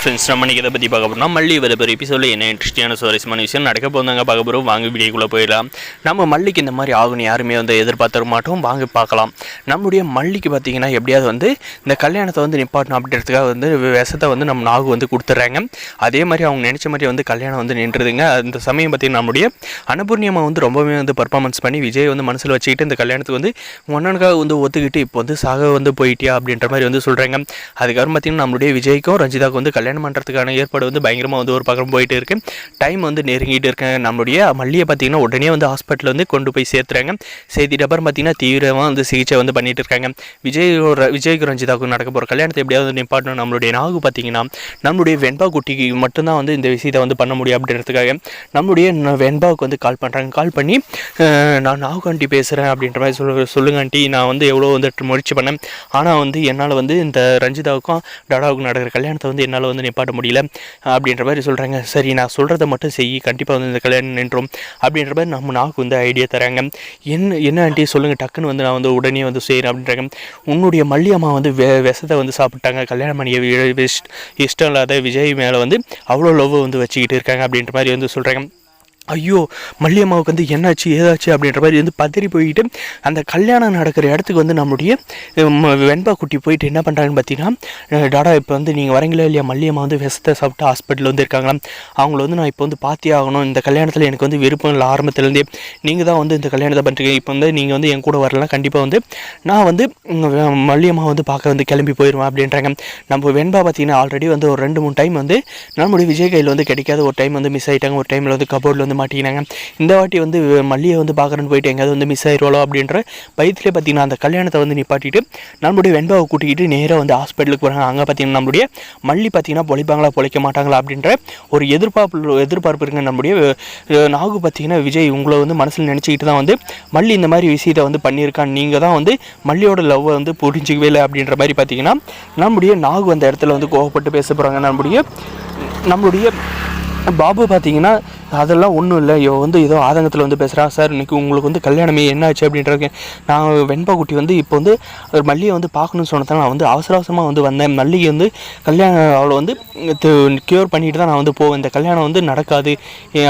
Friends நம்ம இதை பற்றி பார்க்க போகிறோம். மல்லி வர பெரிய எபிசோடில் என்ன இன்ட்ரெஸ்டிங்கான சுவாரஸ்யமான விஷயம் நடக்க போந்தாங்க பார்க்க போகிறோம். வாங்க வீடியோக்குள்ளே போயிடலாம். நம்ம மல்லிக்கு இந்த மாதிரி ஆகுன்னு யாருமே எதிர்பார்த்துக்க மாட்டோம். வாங்க பார்க்கலாம். நம்மளுடைய மல்லிக்கு பார்த்திங்கன்னா எப்படியாவது இந்த கல்யாணத்தை நிப்பாட்டணும் அப்படின்றதுக்காக விஷத்தை நம்ம நாகு கொடுத்துட்றாங்க. அதே மாதிரி அவங்க நினச்ச மாதிரி கல்யாணம் நின்றுதுங்க. அந்த சமயம் பார்த்திங்கன்னா நம்மளுடைய அன்னபூர்ணியம்மா ரொம்பவே பர்ஃபார்மன்ஸ் பண்ணி விஜய் மனசில் வச்சுக்கிட்டு இந்த கல்யாணத்துக்கு ஒன்னனுக்காக ஒத்துக்கிட்டு இப்போ சாக போயிட்டியா அப்படின்ற மாதிரி சொல்கிறாங்க. அதுக்கப்புறம் பார்த்திங்கன்னா நம்மளுடைய விஜய்க்கும் ரஞ்சிதாவுக்கு கல்யாணம் பண்ணுறதுக்கான ஏற்பாடு பயங்கரமாக ஒரு பக்கம் போயிட்டு இருக்கு. டைம் நெருங்கிட்டு இருக்காங்க. நம்மளுடைய மல்லியை பார்த்திங்கன்னா உடனே ஹாஸ்பிட்டலில் கொண்டு போய் சேர்த்துறாங்க. சேர்த்துட்டு அப்புறம் பார்த்திங்கன்னா தீவிரமாக சிகிச்சை பண்ணிட்டு இருக்காங்க. விஜய்க்கு ரஞ்சிதாவுக்கு நடக்க போகிற கல்யாணத்தை எப்படியாவது நிப்பாட்டணும். நம்மளுடைய நாகு பார்த்திங்கன்னா நம்மளுடைய வெண்பா குட்டிக்கு மட்டும்தான் இந்த விஷயத்தை பண்ண முடியும் அப்படின்றதுக்காக நம்மளுடைய வெண்பாவுக்கு கால் பண்ணுறாங்க. கால் பண்ணி நான் நாகு ஆண்டி பேசுகிறேன் அப்படின்ற மாதிரி சொல்லுங்க ஆண்டி, நான் எவ்வளோ முயற்சி பண்ணேன், ஆனால் என்னால் இந்த ரஞ்சிதாவுக்கும் டாடாவுக்கும் நடக்கிற கல்யாணத்தை என்னால் நிப்பாட்ட முடியல அப்படின்ற மாதிரி சொல்கிறாங்க. சரி, நான் சொல்கிறத மட்டும் செய், கண்டிப்பாக இந்த கல்யாணம் நின்றோம் அப்படின்ற மாதிரி நம்ம நாக்கு ஐடியா தராங்க. என்ன ஆண்டி சொல்லுங்கள், டக்குன்னு நான் உடனே செய்கிறேன் அப்படின்றாங்க. உன்னுடைய மல்லியம்மா விஷத்தை சாப்பிட்டாங்க. கல்யாணம் பண்ணிய இஷ்டம் இல்லாத விஜய் மேலே அவ்வளோ லவ் வச்சுக்கிட்டு இருக்காங்க அப்படின்ற மாதிரி சொல்கிறாங்க. ஐயோ, மல்லியம்மாவுக்கு என்னாச்சு ஏதாச்சு அப்படின்ற மாதிரி பதறி போயிட்டு அந்த கல்யாணம் நடக்கிற இடத்துக்கு நம்மளுடைய வெண்பா குட்டி போயிட்டு என்ன பண்ணுறாங்கன்னு பார்த்தீங்கன்னா, டாடா இப்போ நீங்கள் வரீங்களா இல்லையா, மல்லியம்மா விஷத்தை சாப்பிட்டு ஹாஸ்பிட்டலில் இருக்காங்களா, அவங்கள நான் இப்போ பார்த்தே ஆகணும், இந்த கல்யாணத்தில் எனக்கு விருப்பம் இல்லை, ஆரம்பத்துலேருந்தே நீங்கள் தான் இந்த கல்யாணத்தை பண்ணுறீங்க, இப்போ நீங்கள் என் கூட வரலாம், கண்டிப்பாக நான் மல்லியம்மா பார்க்க கிளம்பி போயிடுவேன் அப்படின்றாங்க. நம்ம வெண்பா பார்த்தீங்கன்னா ஆல்ரெடி ஒரு 2-3 டைம் நம்மளுடைய விஜய் கையில் கிடைக்காத ஒரு டைம் மிஸ் ஆகிட்டாங்க. ஒரு டைமில் கபோர்டில் மாட்டிக்கினாங்க. இந்த வாட்டி மல்லியை பார்க்குறேன்னு போயிட்டு எங்கேயாவது மிஸ் ஆயிடுவாளோ அப்படின்ற பயத்திலே பார்த்தீங்கன்னா அந்த கல்யாணத்தை நிப்பாட்டிட்டு நம்மளுடைய வெண்பாவை கூட்டிக்கிட்டு நேராக ஹாஸ்பிட்டலுக்கு போகிறாங்க. அங்கே பார்த்தீங்கன்னா நம்மளுடைய மல்லி பார்த்தீங்கன்னா பொழைப்பாங்களா பொழைக்க மாட்டாங்களா அப்படின்ற ஒரு எதிர்பார்ப்பு இருக்குங்க. நம்மளுடைய நாகு பார்த்தீங்கன்னா விஜய் உங்களை மனசில் நினச்சிக்கிட்டு தான் மல்லி இந்த மாதிரி விஷயத்தை பண்ணியிருக்கான்னு, நீங்கள் தான் மல்லியோட லவ்வை புரிஞ்சிக்கவே இல்லை அப்படின்ற மாதிரி பார்த்தீங்கன்னா நம்மளுடைய நாகு அந்த இடத்துல கோவப்பட்டு பேச போகிறாங்க. நம்மளுடைய பாபு பார்த்தீங்கன்னா அதெல்லாம் ஒன்றும் இல்லை, இவன் ஏதோ ஆதங்கத்தில் பேசுகிறான். சார் இன்றைக்கி உங்களுக்கு கல்யாணமே என்னாச்சு அப்படின்றது, நான் வெண்பா குட்டி இப்போ மல்லியை பார்க்கணுன்னு சொன்னதால் நான் அவசரமாக வந்தேன். மல்லிகை கல்யாணம் அவளை க்யூர் பண்ணிட்டு தான் நான் போவேன், இந்த கல்யாணம் நடக்காது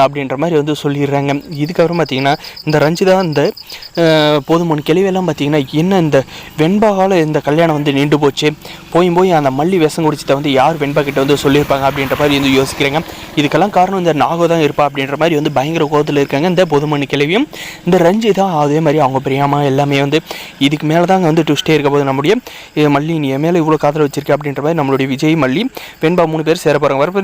அப்படின்ற மாதிரி சொல்லிடுறாங்க. இதுக்கப்புறம் பார்த்திங்கன்னா இந்த ரஞ்சிதா இந்த போதுமான கேள்வியெல்லாம் பார்த்திங்கன்னா என்ன இந்த வெண்பாவால் இந்த கல்யாணம் நீண்டு போச்சு, போய் அந்த மல்லி விஷம் குடிச்சதை யார் வெண்பா கிட்ட சொல்லியிருப்பாங்க அப்படின்ற மாதிரி யோசிக்கிறாங்க. இதுக்கெல்லாம் காரணம் இந்த நாகோ தான் இருப்பா அப்படின்ற மாதிரி பயங்கர கோபத்தில் இருக்காங்க. இந்த பொதுமணி கிளவியும் இந்த ரஞ்சிதா அதே மாதிரி அவங்க பிரியாமா எல்லாமே இதுக்கு மேலே தாங்க ட்விஸ்டே இருக்க போது. நம்முடைய மல்லி நீ மேலே இவ்வளோ காதல் வச்சிருக்க அப்படின்ற மாதிரி நம்மளுடைய விஜய் மல்லி வெண்பா 3 பேர் சேர போகிறாங்க. வரப்போ